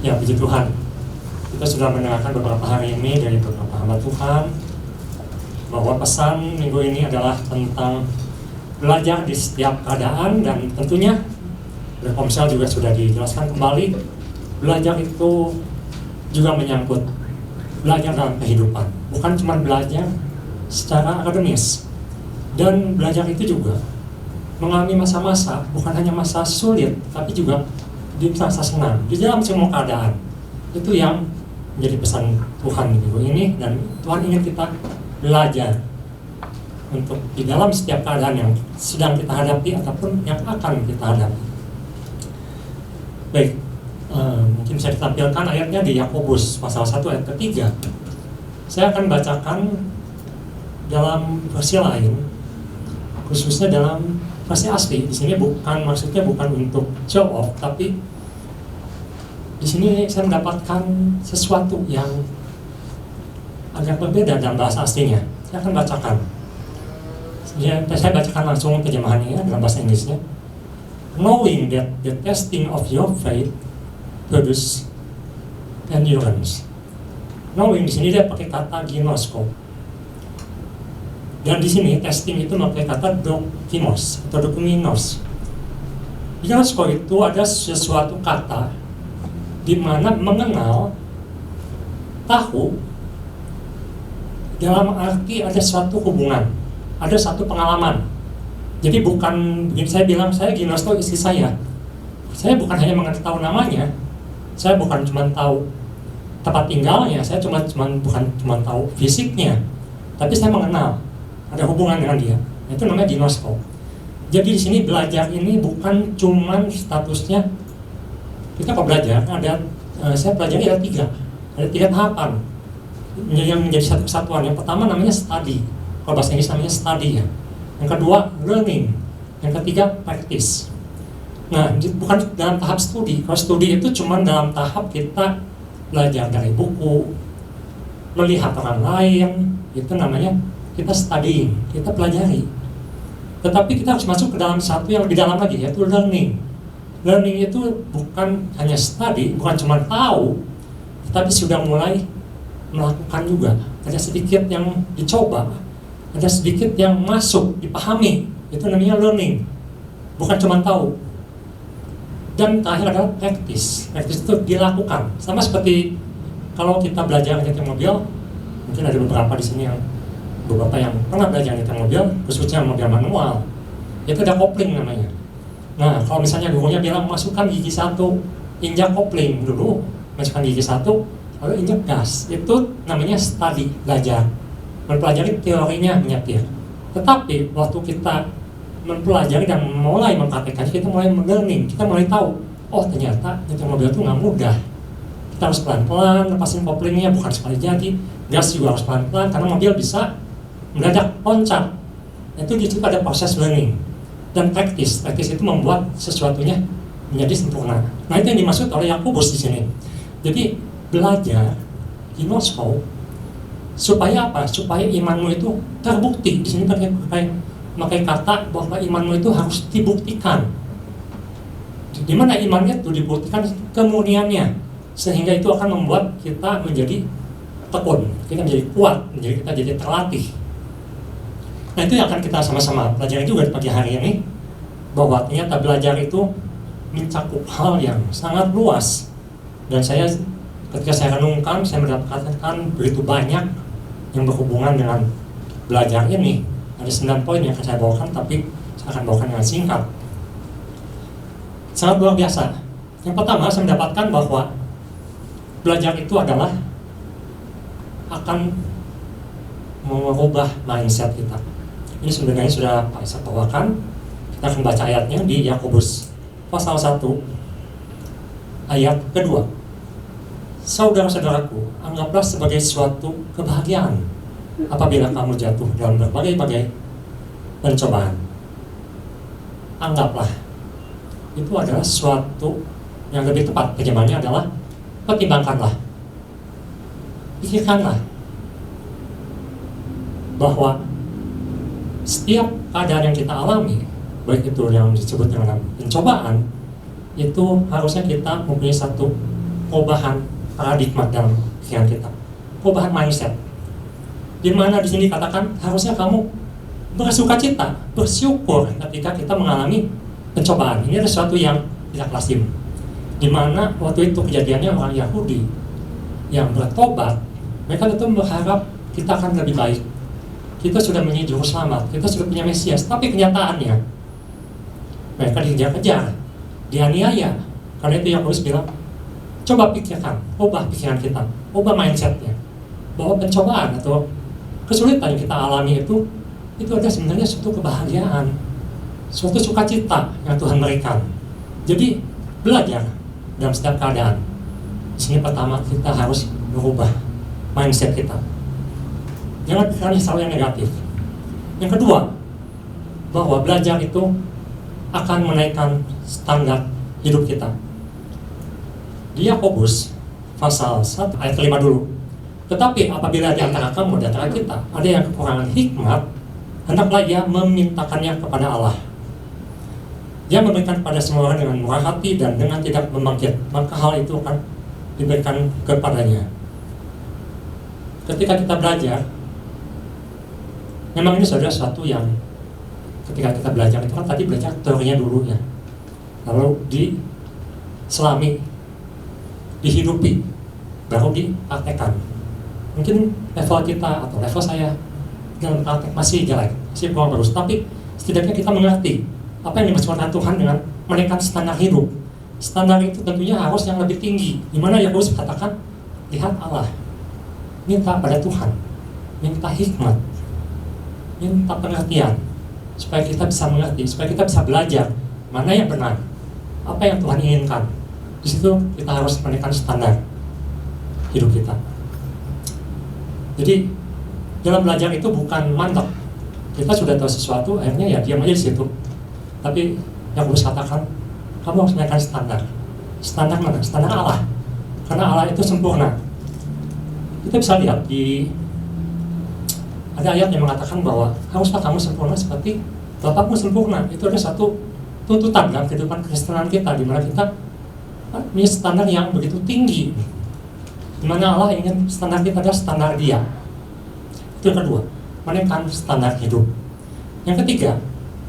Ya, puji Tuhan. Kita sudah mendengarkan beberapa hari ini dari beberapa hamba Tuhan bahwa pesan minggu ini adalah tentang belajar di setiap keadaan, dan tentunya dari Komsel juga sudah dijelaskan kembali, belajar itu juga menyangkut belajar dalam kehidupan, bukan cuma belajar secara akademis. Dan belajar itu juga mengalami masa-masa, bukan hanya masa sulit, tapi juga di masa senang, di dalam semua keadaan. Itu yang menjadi pesan Tuhan minggu ini, dan Tuhan ingin kita belajar untuk di dalam setiap keadaan yang sedang kita hadapi ataupun yang akan kita hadapi. Baik, mungkin bisa ditampilkan ayatnya di Yakobus pasal 1 ayat ketiga. Saya akan bacakan dalam versi lain, khususnya dalam versi asli. Di sini maksudnya bukan untuk show off, tapi di sini saya mendapatkan sesuatu yang agak berbeda dalam bahasa aslinya. Saya akan bacakan. Saya bacakan langsung terjemahannya dalam bahasa Inggrisnya. Knowing that the testing of your faith produces endurance. Knowing di sini dia pakai kata ginosko. Dan di sini testing itu pakai kata dokimos atau dokuminos. Ginosko itu ada sesuatu kata di mana mengenal, tahu, dalam arti ada suatu hubungan, ada satu pengalaman. Jadi bukan, saya bilang saya ginosko istri saya bukan hanya mengetahui namanya, saya bukan cuma tahu tempat tinggalnya, saya bukan cuma tahu fisiknya, tapi saya mengenal, ada hubungan dengan dia. Itu namanya ginosko. Jadi di sini belajar ini bukan cuma statusnya. Kita kalau belajar saya pelajari ada tiga tahapan yang menjadi satu kesatuan. Yang pertama namanya study, kalau bahasa Inggris namanya study ya. Yang kedua learning, yang ketiga practice. Nah, bukan dalam tahap studi. Kalau studi itu cuma dalam tahap kita belajar dari buku, melihat orang lain, itu namanya kita studying, kita pelajari. Tetapi kita harus masuk ke dalam satu yang lebih dalam lagi, yaitu learning. Learning itu bukan hanya study, bukan cuma tahu, tetapi sudah mulai melakukan juga. Ada sedikit yang dicoba, ada sedikit yang masuk, dipahami. Itu namanya learning, bukan cuma tahu. Dan terakhir adalah practice. Practice itu dilakukan. Sama seperti kalau kita belajar nyetir mobil, mungkin ada beberapa di sini yang pernah belajar nyetir mobil, khususnya mobil manual. Itu ada kopling namanya. Nah, kalau misalnya gurunya bilang masukkan gigi 1, injak kopling dulu, masukkan gigi 1, lalu injak gas. Itu namanya study, belajar, mempelajari teorinya menyetir. Tetapi waktu kita mempelajari dan mulai mempraktikkannya, kita mulai learning, kita mulai tahu, oh ternyata nyetir mobil itu nggak mudah. Kita harus pelan-pelan lepasin koplingnya, bukan sekali jadi. Gas juga harus pelan-pelan karena mobil bisa mendadak loncat. Itu di situ ada proses learning. Dan practice itu membuat sesuatunya menjadi sempurna. Nah, itu yang dimaksud oleh Yakobus di sini. Jadi belajar ginosko supaya apa? Supaya imanmu itu terbukti. Di sini pakai kata bahwa imanmu itu harus dibuktikan. Di mana imannya itu dibuktikan? Kemurniannya, sehingga itu akan membuat kita menjadi tekun, kita menjadi kuat, kita jadi terlatih. Nah, itu yang akan kita sama-sama pelajari juga di pagi hari ini, bahwa ternyata belajar itu mencakup hal yang sangat luas. Dan ketika saya renungkan, saya mendapatkan begitu banyak yang berhubungan dengan belajar ini. Ada 9 poin yang akan saya bawakan, tapi saya akan bawakan dengan singkat. Sangat luar biasa. Yang pertama, saya mendapatkan bahwa belajar itu adalah akan mengubah mindset kita. Ini sebenarnya sudah saya bawakan. Kita akan baca ayatnya di Yakobus pasal 1 ayat kedua. Saudara-saudaraku, anggaplah sebagai suatu kebahagiaan apabila kamu jatuh dalam berbagai-bagai pencobaan. Anggaplah. Itu adalah suatu yang lebih tepat. Bagaimana adalah pertimbangkanlah. Pikirkanlah bahwa setiap keadaan yang kita alami, baik itu yang disebut dengan pencobaan, itu harusnya kita mempunyai satu perubahan paradigma dalam pikiran kita, perubahan mindset. Di mana di sini katakan harusnya kamu bersukacita, bersyukur ketika kita mengalami pencobaan. Ini ada sesuatu yang tidak lazim. Di mana waktu itu kejadiannya orang Yahudi yang bertobat, mereka tentu berharap kita akan lebih baik. Kita sudah menjadi juru selamat, kita sudah punya Mesias, tapi kenyataannya mereka dikejar-kejar, dianiaya. Karena itu Yakobus bilang, coba pikirkan, ubah pikiran kita, ubah mindsetnya, bahwa pencobaan atau kesulitan yang kita alami itu ada sebenarnya suatu kebahagiaan, suatu sukacita yang Tuhan berikan. Jadi belajar dalam setiap keadaan. Di sini pertama kita harus berubah mindset kita. Jangan pikiran selalu yang negatif. Yang kedua, bahwa belajar itu akan menaikkan standar hidup kita. Di Yakobus pasal 1 ayat 5 dulu. Tetapi apabila di antara kamu dan antara kita ada yang kekurangan hikmat, hendaklah ia memintakannya kepada Allah. Dia memberikan kepada semua orang dengan murah hati dan dengan tidak membangkit, maka hal itu akan diberikan kepadanya. Ketika kita belajar, memang ini saudara sesuatu yang ketika kita belajar itu kan tadi belajar teorinya dulu ya, lalu diselami, dihidupi, baru dipraktekkan. Mungkin level kita atau level saya dalam praktek masih jelek, masih kurang bagus, tapi setidaknya kita mengerti apa yang dimaksudkan Tuhan dengan menaikkan standar hidup. Standar itu tentunya harus yang lebih tinggi, dimana Yakobus katakan, lihat Allah, minta pada Tuhan, minta hikmat, minta pengertian, supaya kita bisa mengerti, supaya kita bisa belajar mana yang benar, apa yang Tuhan inginkan. Di situ kita harus menaikkan standar hidup kita. Jadi dalam belajar itu bukan mantap, kita sudah tahu sesuatu, akhirnya ya diam aja di situ. Tapi yang harus katakan, kamu harus menaikkan standar. Standar mana? Standar Allah. Karena Allah itu sempurna. Kita bisa lihat ada ayat yang mengatakan bahwa haruslah kamu sempurna seperti Bapakmu sempurna. Itu ada satu tuntutan dalam kehidupan Kristenan kita, di mana kita punya standar yang begitu tinggi, di mana Allah ingin standar kita adalah standar Dia. Itu yang kedua, menaikkan standar hidup. Yang ketiga,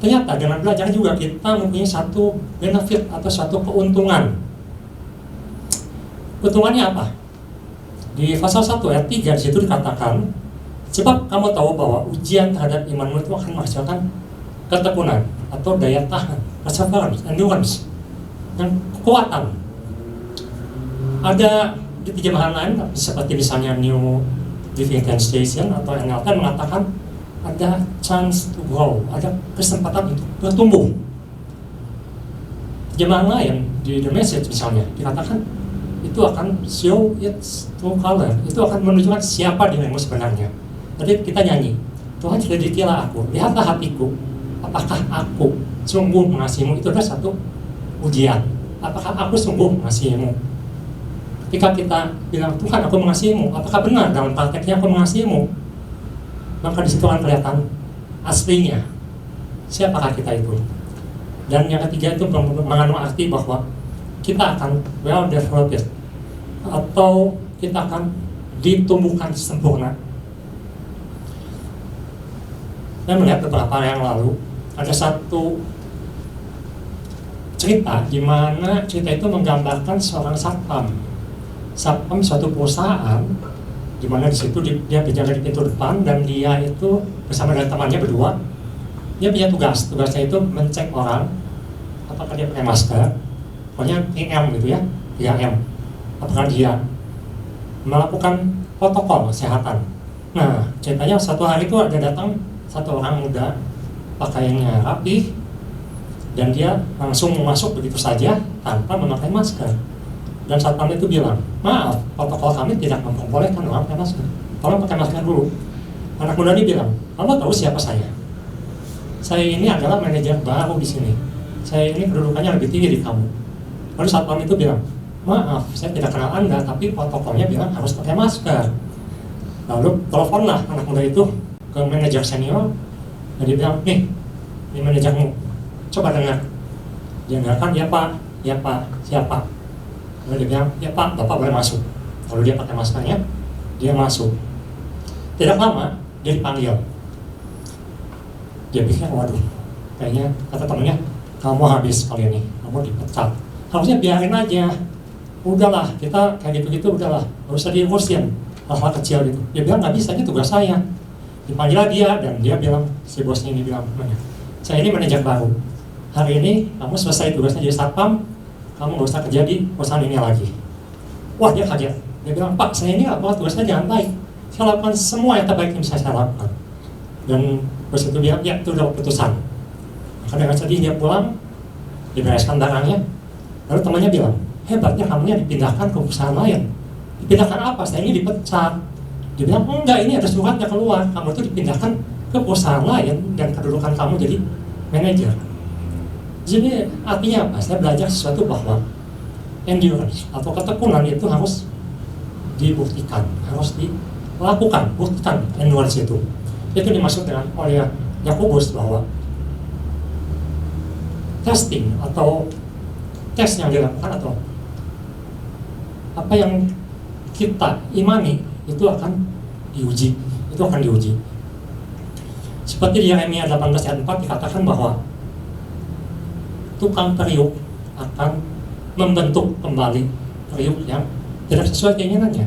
ternyata dengan belajar juga kita mempunyai satu benefit atau satu keuntungan. Keuntungannya apa? Di pasal 1 ayat 3 di situ dikatakan, sebab kamu tahu bahwa ujian terhadap imanmu itu akan menghasilkan ketekunan atau daya tahan, perseverance, endurance, dan kekuatan. Ada di terjemahan lain seperti misalnya New Living Translation atau NLT mengatakan ada chance to grow, ada kesempatan untuk bertumbuh. Terjemahan lain di The Message misalnya dikatakan itu akan show its true color, itu akan menunjukkan siapa dirimu sebenarnya. Jadi kita nyanyi, Tuhan selidikilah aku, lihatlah hatiku, apakah aku sungguh mengasihimu. Itu adalah satu ujian, apakah aku sungguh mengasihimu. Ketika kita bilang, Tuhan aku mengasihimu, apakah benar dalam prakteknya aku mengasihimu? Maka di situ akan kelihatan aslinya siapakah kita itu. Dan yang ketiga itu mengandung arti bahwa kita akan well developed atau kita akan ditumbuhkan sempurna. Saya melihat beberapa hari yang lalu ada satu cerita di mana cerita itu menggambarkan seorang satpam suatu perusahaan, di mana di situ dia berjaga di pintu depan dan dia itu bersama dengan temannya berdua, dia punya tugasnya itu mencek orang apakah dia pakai masker, pokoknya 3M gitu ya, 3M, apakah dia melakukan protokol kesehatan. Nah ceritanya satu hari itu ada datang satu orang muda, pakaiannya rapi dan dia langsung masuk begitu saja tanpa memakai masker. Dan satpam itu bilang, maaf, protokol kami tidak memperbolehkan orang pakai masker. Tolong pakai masker dulu. Anak muda ini bilang, kamu tahu siapa saya? Saya ini adalah manajer baru di sini. Saya ini kedudukannya lebih tinggi di kamu. Lalu satpam itu bilang, maaf, saya tidak kenal Anda, tapi protokolnya bilang harus pakai masker. Lalu teleponlah anak muda itu ke manajer senior, dan dia bilang, nih, ini manajermu, coba dengar. Dia dengarkan, ya pak, siapa? Lalu dia bilang, ya Pak, Bapak boleh masuk. Lalu dia pakai maskernya, dia masuk. Tidak lama, dia dipanggil. Dia pikir, waduh, kayaknya kata temennya, kamu habis kali ini, kamu dipecat. Harusnya biarin aja, udahlah, kita kayak gitu-gitu udahlah, gak usah diurusin hal-hal kecil gitu. Dia bilang, nggak bisa, ini tugas saya. Dipanggil dia, dan dia bilang, si bosnya ini bilang, saya ini manajer baru. Hari ini kamu selesai tugasnya jadi satpam, kamu gak usah kerja di perusahaan ini lagi. Wah, dia kaget. Dia bilang, Pak, saya ini apa tugasnya jangan baik. Saya lakukan semua yang terbaik yang bisa saya lakukan. Dan bos itu bilang, ya itu udah keputusan. Maka dengan sedih dia pulang, dibereskan barangnya. Lalu temannya bilang, hebatnya kamunya dipindahkan ke perusahaan lain. Dipindahkan apa? Saya ini dipecat. Dia bilang, enggak, ini ada suratnya keluar. Kamu itu dipindahkan ke perusahaan lain dan kedudukan kamu jadi manajer. Jadi artinya apa? Saya belajar sesuatu bahwa endurance atau ketekunan itu harus dibuktikan, harus dilakukan, buktikan endurance itu. Itu dimaksud dengan oleh Yakobus bahwa testing atau tes yang dilakukan atau apa yang kita imani itu akan diuji, itu akan diuji. Seperti di Yeremia 18 ayat 4 dikatakan bahwa tukang periuk akan membentuk kembali periuk yang tidak sesuai keinginannya,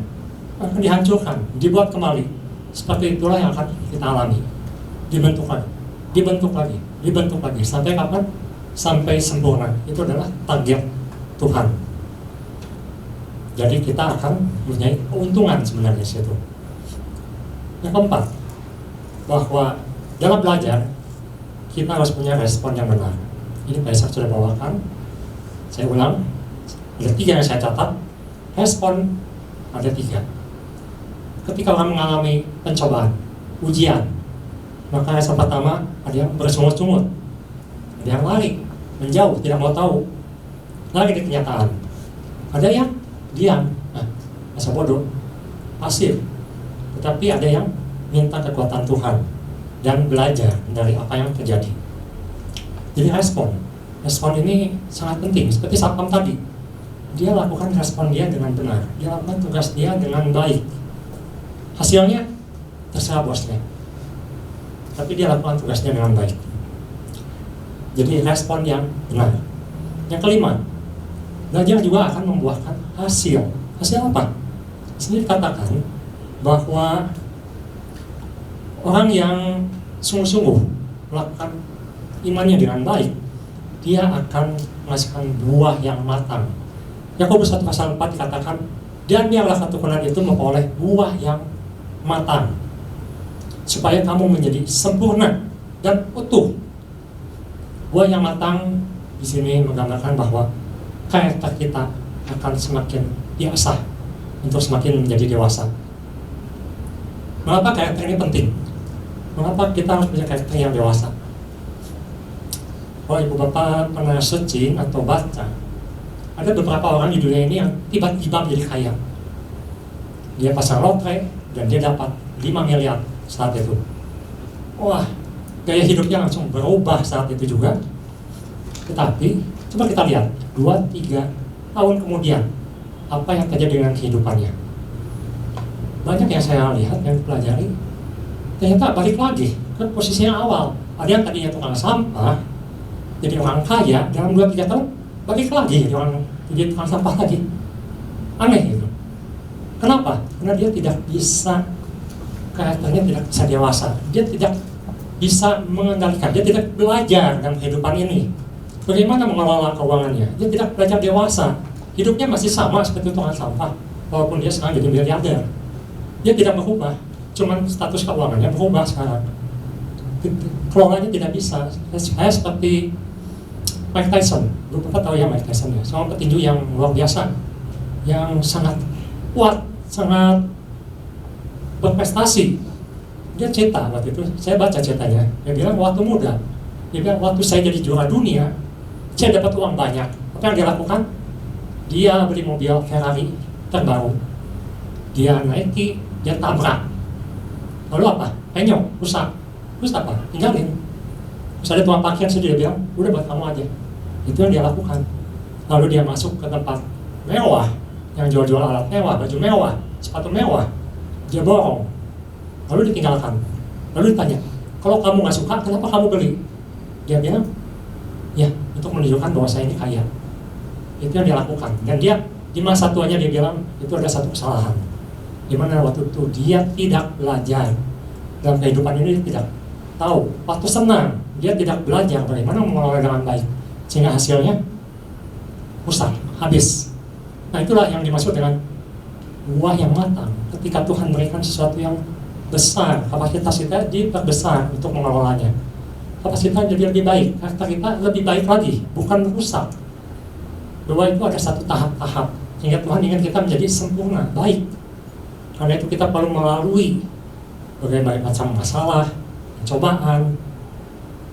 akan dihancurkan, dibuat kembali. Seperti itulah yang akan kita alami. Dibentuk lagi, dibentuk lagi, dibentuk lagi. Sampai kapan? Sampai sempurna. Itu adalah target Tuhan. Jadi kita akan mempunyai keuntungan sebenarnya di situ. Yang keempat, bahwa dalam belajar kita harus punya respon yang benar. Ini Pak Ishak sudah bawakan. Saya ulang, ada 3 yang saya catat. Respon ada 3. Ketika orang mengalami pencobaan, ujian, maka respon pertama ada yang bersungut-sungut, ada yang lari, menjauh, tidak mau tahu, lari di kenyataan. Ada yang diam, masa bodoh, pasif. Tetapi ada yang minta kekuatan Tuhan dan belajar dari apa yang terjadi. Jadi respon ini sangat penting. Seperti satpam tadi, dia lakukan respon dia dengan benar, dia lakukan tugas dia dengan baik. Hasilnya terserah bosnya, tapi dia lakukan tugasnya dengan baik. Jadi respon yang benar. Yang kelima, belajar juga akan membuahkan hasil. Hasil apa? Sini dikatakan bahwa orang yang sungguh-sungguh melakukan imannya dengan baik, dia akan menghasilkan buah yang matang. Yakobus 1 pasal 4 dikatakan, dan biarlah ketekunan itu memperoleh buah yang matang, supaya kamu menjadi sempurna dan utuh. Buah yang matang di sini menggambarkan bahwa karakter kita akan semakin diasah untuk semakin menjadi dewasa. Mengapa karakter ini penting? Mengapa kita harus punya karakter yang dewasa? Kalau ibu bapak pernah searching atau baca, ada beberapa orang di dunia ini yang tiba-tiba menjadi kaya. Dia pasang lotre dan dia dapat 5 miliar saat itu. Wah, gaya hidupnya langsung berubah saat itu juga. Tetapi coba kita lihat 2-3 tahun kemudian apa yang terjadi dengan kehidupannya. Banyak yang saya lihat dan pelajari, ternyata balik lagi ke posisi yang awal. Ada yang tadinya tukang sampah jadi orang kaya, dalam 2-3 tahun balik lagi jadi tukang sampah lagi. Aneh gitu. Kenapa? Karena dia tidak bisa, karakternya tidak bisa dewasa. Dia tidak bisa mengendalikan, dia tidak belajar dalam kehidupan ini bagaimana mengelola keuangannya. Dia tidak belajar dewasa. Hidupnya masih sama seperti tukang sampah, walaupun dia sekarang jadi miliarder. Dia tidak berubah, cuman status keuangannya berubah sekarang. Kelolanya tidak bisa. Saya seperti Mike Tyson. Lu Bapak tahu ya Mike Tyson ya, seorang petinju yang luar biasa, yang sangat kuat, sangat berprestasi. Dia cerita waktu itu, saya baca ceritanya. Dia bilang waktu muda, dia bilang waktu saya jadi juara dunia, saya dapat uang banyak. Apa yang dia lakukan? Dia beli mobil Ferrari terbaru, dia naiki, dia tabrak. Lalu apa? Penyok, rusak. Terus apa? Tinggalin. Terus ada tukang parkir, dia bilang, udah buat kamu aja. Itu yang dia lakukan. Lalu dia masuk ke tempat mewah, yang jual-jual alat mewah, baju mewah, sepatu mewah, dia borong, lalu ditinggalkan, lalu ditanya, kalau kamu nggak suka, kenapa kamu beli? Dia bilang, ya untuk menunjukkan bahwa saya ini kaya. Itu yang dia lakukan, dan dia di masa tuanya dia bilang itu ada satu kesalahan, di mana waktu itu dia tidak belajar dalam kehidupan ini, dia tidak tahu, waktu senang dia tidak belajar bagaimana mengelola dengan baik, sehingga hasilnya rusak, habis. Nah itulah yang dimaksud dengan buah yang matang. Ketika Tuhan berikan sesuatu yang besar, kapasitas kita diperbesar untuk mengelolanya. Kapasitas jadi lebih baik, karakter kita lebih baik lagi, bukan rusak. Bahwa itu ada satu tahap-tahap, sehingga Tuhan ingin kita menjadi sempurna, baik. Karena itu kita perlu melalui berbagai macam masalah, cobaan.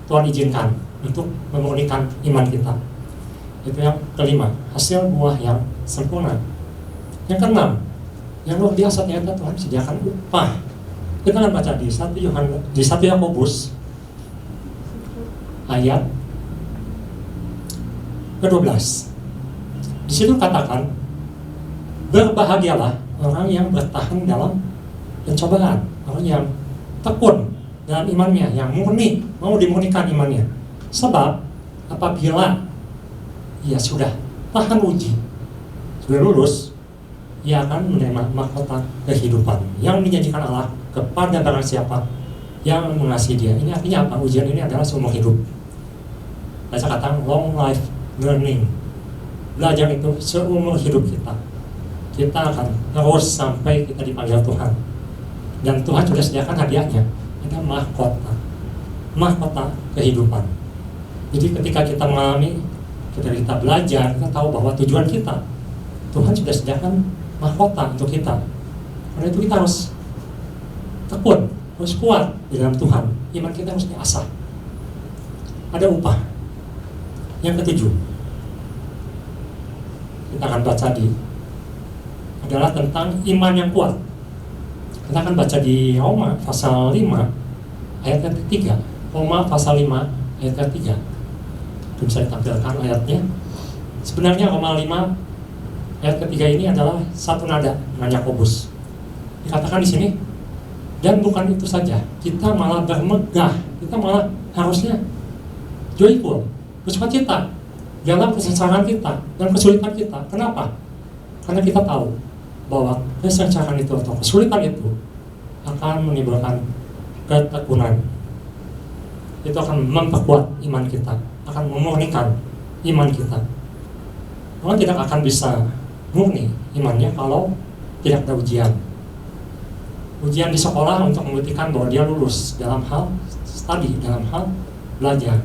Tuhan izinkan untuk memurnikan iman kita. Itu yang kelima, hasil buah yang sempurna. Yang keenam, yang luar biasa ternyata Tuhan sediakan upah. Kita akan baca di 1 Yakobus ayat ke-12. Di situ katakan, berbahagialah orang yang bertahan dalam pencobaan, orang yang tekun dalam imannya, yang murni, mau dimurnikan imannya. Sebab apabila ia sudah tahan uji, sudah lulus, ia akan menerima mahkota kehidupan yang dijanjikan Allah kepada barang siapa yang mengasihi dia. Ini artinya apa? Ujian ini adalah seumur hidup. Baca kata long life learning. Belajar itu seumur hidup kita. Kita akan terus sampai kita dipanggil Tuhan. Dan Tuhan sudah sediakan hadiahnya. Ada mahkota kehidupan. Jadi ketika kita mengalami, ketika kita belajar, kita tahu bahwa tujuan kita, Tuhan sudah sediakan mahkota untuk kita. Karena itu kita harus tekun, harus kuat di dalam Tuhan. Iman kita harus diasah. Ada upah. Yang ketujuh, kita akan baca adalah tentang iman yang kuat. Kita akan baca di Roma pasal 5 ayat ke-3. Roma pasal 5 ayat ke-3. Itu bisa ditampilkan ayatnya. Sebenarnya Roma 5 ayat ke-3 ini adalah satu nada dengan Yakobus. Dikatakan di sini, dan bukan itu saja, kita malah bermegah, kita malah harusnya joyful, bersukacita dalam kesengsaraan kita dan kesulitan kita. Kenapa? Karena kita tahu bahwa kesengsaraan itu atau kesulitan itu akan menimbulkan ketekunan. Itu akan memperkuat iman kita, akan memurnikan iman kita. Orang tidak akan bisa murni imannya kalau tidak ada ujian. Ujian di sekolah untuk membuktikan bahwa dia lulus dalam hal studi, dalam hal belajar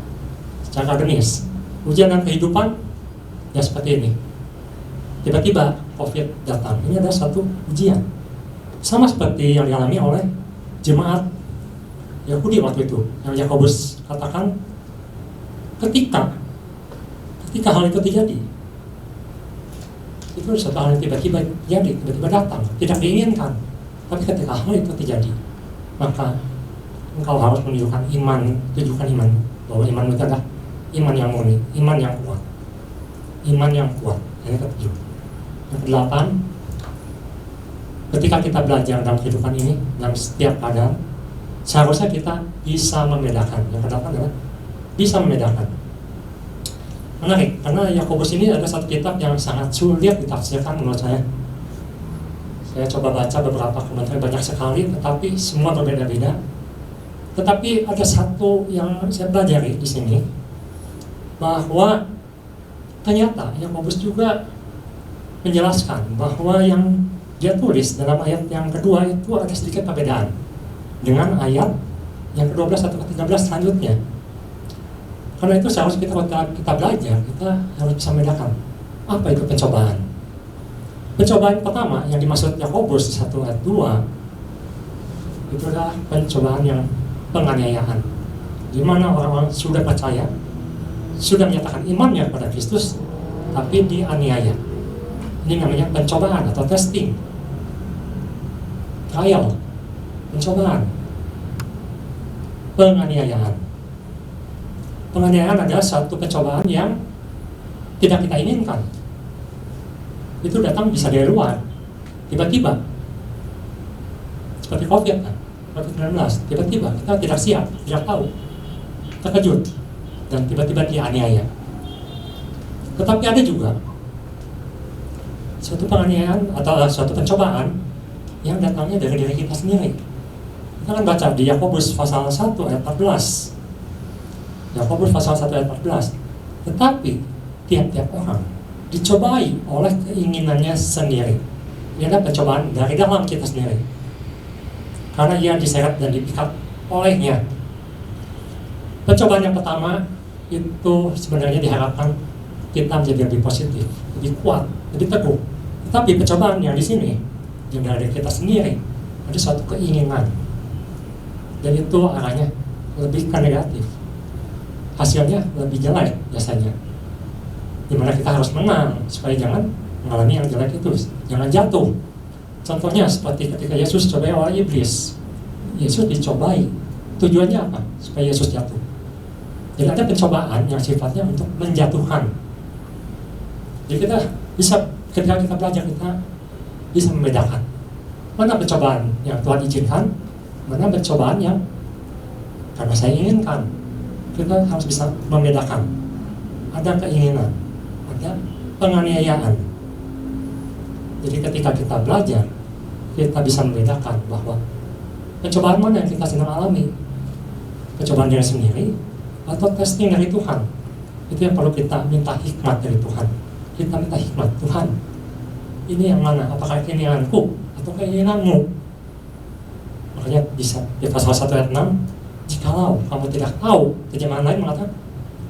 secara akademis. Ujian dalam kehidupan ya seperti ini. Tiba-tiba COVID datang. Ini adalah satu ujian. Sama seperti yang dialami oleh jemaat Yahudi waktu itu. Yang Yakobus katakan, ketika hal itu terjadi, itu satu hal yang tiba-tiba jadi, tiba-tiba datang, tidak diinginkan. Tapi ketika hal itu terjadi, maka engkau harus menunjukkan iman, tunjukkan iman, bahwa iman itu adalah iman yang murni, iman yang kuat. Iman yang kuat. Yang ke-7. Yang ke-8, ketika kita belajar dalam kehidupan ini, dalam setiap keadaan, seharusnya kita bisa membedakan. Yang ke-8 adalah bisa membedakan. Menarik, karena Yakobus ini adalah satu kitab yang sangat sulit ditafsirkan menurut saya. Saya coba baca beberapa komentar, banyak sekali, tetapi semua berbeda-beda. Tetapi ada satu yang saya pelajari di sini, bahwa ternyata Yakobus juga menjelaskan bahwa yang dia tulis dalam ayat yang kedua itu ada sedikit perbedaan dengan ayat yang ke-12 atau ke-13 selanjutnya. Karena itu seharusnya kita belajar, kita harus bisa membedakan apa itu pencobaan. Pencobaan pertama yang dimaksud Yakobus 1 ayat 2 itu adalah pencobaan yang penganiayaan, di mana orang-orang sudah percaya, sudah menyatakan imannya kepada Kristus, tapi dianiaya. Ini namanya pencobaan atau testing, trial, pencobaan, penganiayaan. Penganiayaan adalah satu pencobaan yang tidak kita inginkan. itu datang bisa dari luar, tiba-tiba, seperti COVID kan, COVID-19, tiba-tiba kita tidak siap, tidak tahu, terkejut, dan tiba-tiba dianiaya. Tetapi ada juga suatu penganiayaan atau suatu pencobaan yang datangnya dari diri kita sendiri. Kita kan baca di Yakobus pasal 1 ayat 14. Yakobus pasal 1 ayat 14. Tetapi tiap-tiap orang dicobai oleh keinginannya sendiri. Ini adalah pencobaan dari dalam kita sendiri, karena ia diseret dan dipikat olehnya. Pencobaan yang pertama itu sebenarnya diharapkan kita menjadi lebih positif, lebih kuat, lebih teguh. Tetapi pencobaan yang di sini yang dari kita sendiri ada suatu keinginan, dan itu arahnya lebih ke negatif. Hasilnya lebih jelek biasanya, dimana kita harus menang supaya jangan mengalami yang jelek itu, jangan jatuh. Contohnya seperti ketika Yesus cobai oleh iblis. Yesus dicobai, tujuannya apa? Supaya Yesus jatuh. Jadi ada pencobaan yang sifatnya untuk menjatuhkan. Jadi kita bisa, ketika kita belajar, kita bisa membedakan mana pencobaan yang Tuhan izinkan, mana pencobaan yang karena saya inginkan. Kita harus bisa membedakan. Ada keinginan, ada penganiayaan. Jadi ketika kita belajar, kita bisa membedakan bahwa pencobaan mana yang kita sedang alami, pencobaan diri sendiri atau testing dari Tuhan. Itu yang perlu kita minta hikmat dari Tuhan. Kita minta hikmat, Tuhan, ini yang mana? Apakah keinginanku atau keinginanmu? Makanya bisa di pasal 1 ayat 6, jikalau kamu tidak tahu, terjemahan lain mengatakan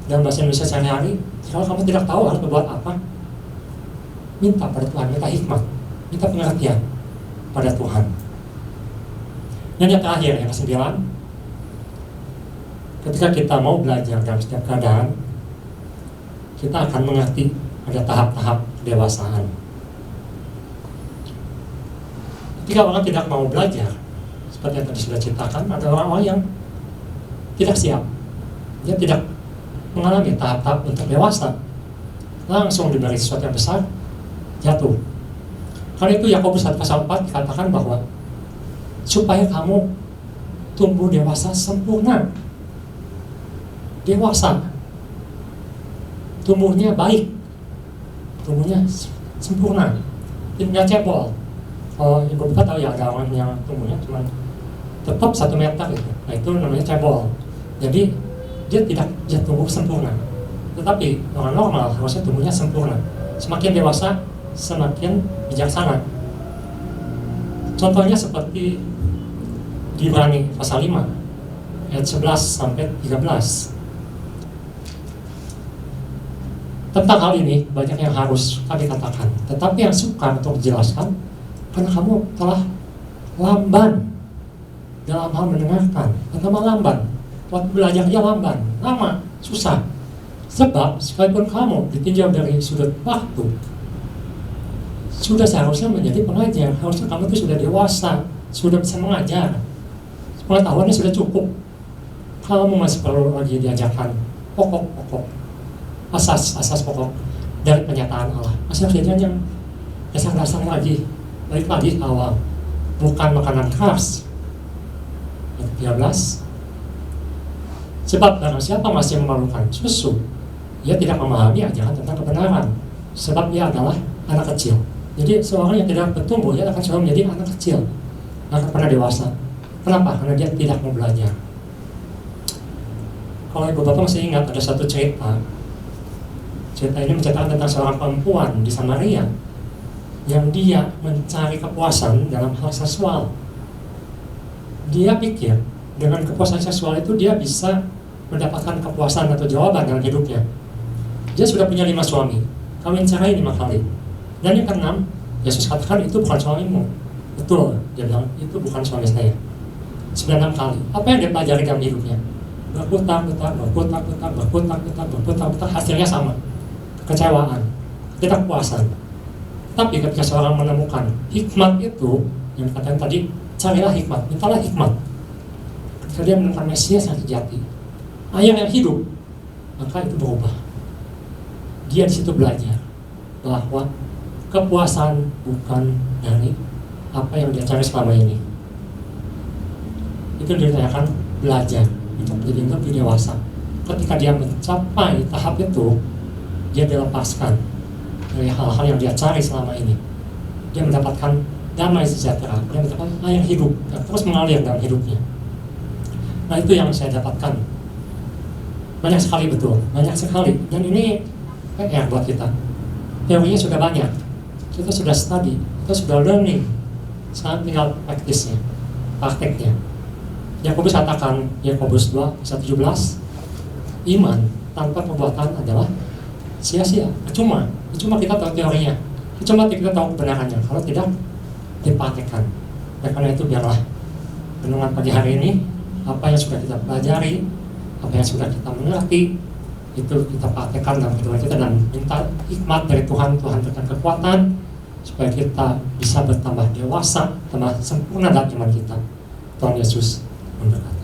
dalam bahasa Indonesia sehari-hari, jikalau kamu tidak tahu harus berbuat apa, minta pada Tuhan, minta hikmat, minta pengertian pada Tuhan. Dan yang terakhir, yang ke-9, ketika kita mau belajar dalam setiap keadaan, kita akan mengerti ada tahap-tahap kedewasaan. Ketika orang tidak mau belajar, seperti yang tadi sudah ceritakan, ada orang-orang yang tidak siap. Dia tidak mengalami tahap-tahap untuk dewasa, langsung diberi sesuatu yang besar, jatuh. Karena itu Yakobus 1 pasal 4 dikatakan bahwa supaya kamu tumbuh dewasa sempurna. Dewasa, tumbuhnya baik, tumbuhnya sempurna, tidak cebol. Kalau ibu kita tahu ya, ada orang yang tumbuhnya cuma tetap 1 meter gitu. Nah itu namanya cebol. Jadi dia tidak tumbuh sempurna. Tetapi orang normal harusnya tumbuhnya sempurna. Semakin dewasa, semakin bijaksana. Contohnya seperti di Ibrani pasal 5 ayat 11 sampai 13. Tentang hal ini banyak yang harus kami katakan, tetapi yang suka untuk dijelaskan, karena kamu telah lamban dalam hal mendengarkan. Pertama lamban, waktu belajarnya lamban, lama, susah. Sebab sekalipun kamu ditinjau dari sudut waktu, sudah seharusnya menjadi pengajar. Harusnya kamu itu sudah dewasa, sudah bisa mengajar, pengetahuannya sudah cukup. Kamu masih perlu lagi diajarkan pokok-pokok, asas pokok dari penyataan Allah. Masih harus diajarkan yang dasar-dasar lagi, balik lagi ke awal, bukan makanan keras. Ayat 13, sebab barang siapa masih memerlukan susu, ia tidak memahami ajaran tentang kebenaran, sebab ia adalah anak kecil. Jadi seorang yang tidak bertumbuh, dia akan selalu menjadi anak kecil, tidak akan pernah dewasa. Kenapa? Karena dia tidak mau belajar. Kalau ibu bapak masih ingat, ada satu cerita. Cerita ini menceritakan tentang seorang perempuan di Samaria yang dia mencari kepuasan dalam hal seksual. Dia pikir dengan kepuasan seksual itu dia bisa mendapatkan kepuasan atau jawaban dalam hidupnya. Dia sudah punya 5 suami, kawin cerai 5 kali. Dan yang ke-6, Yesus katakan itu bukan suamimu. Betul, dia bilang itu bukan suami saya. 96 kali. Apa yang dia pelajari dalam hidupnya? Berputar, hasilnya sama. Kekecewaan, ketidakpuasan. Tapi ketika seorang menemukan hikmat itu, yang dikatakan tadi, carilah hikmat, mintalah hikmat. Ketika dia menemukan Mesias yang sejati, ayah yang hidup, maka itu berubah. Dia di situ belajar bahwa kepuasan bukan dari apa yang dia cari selama ini. Itu ditanyakan belajar untuk menjadi lebih dewasa. Ketika dia mencapai tahap itu, dia dilepaskan dari hal-hal yang dia cari selama ini. Dia mendapatkan damai sejahtera, dia mendapatkan air hidup yang terus mengalir dalam hidupnya. Nah, itu yang saya dapatkan. Banyak sekali, betul, banyak sekali. Dan ini PR buat kita. Teorinya sudah banyak, kita sudah study, kita sudah learning. Sekarang tinggal praktisnya, prakteknya. Yakobus katakan, Yakobus 2:17, iman tanpa perbuatan adalah sia-sia, percuma kita tahu teorinya, percuma kita tahu kebenarannya kalau tidak dipraktekkan. Dan karena itu biarlah renungan pagi hari ini, apa yang sudah kita pelajari, apa yang sudah kita mengerti, itu kita praktekkan dalam kehidupan kita dan minta hikmat dari Tuhan. Tuhan berikan kekuatan supaya kita bisa bertambah dewasa, tambah sempurna dalam iman kita. Tuhan Yesus memberkati.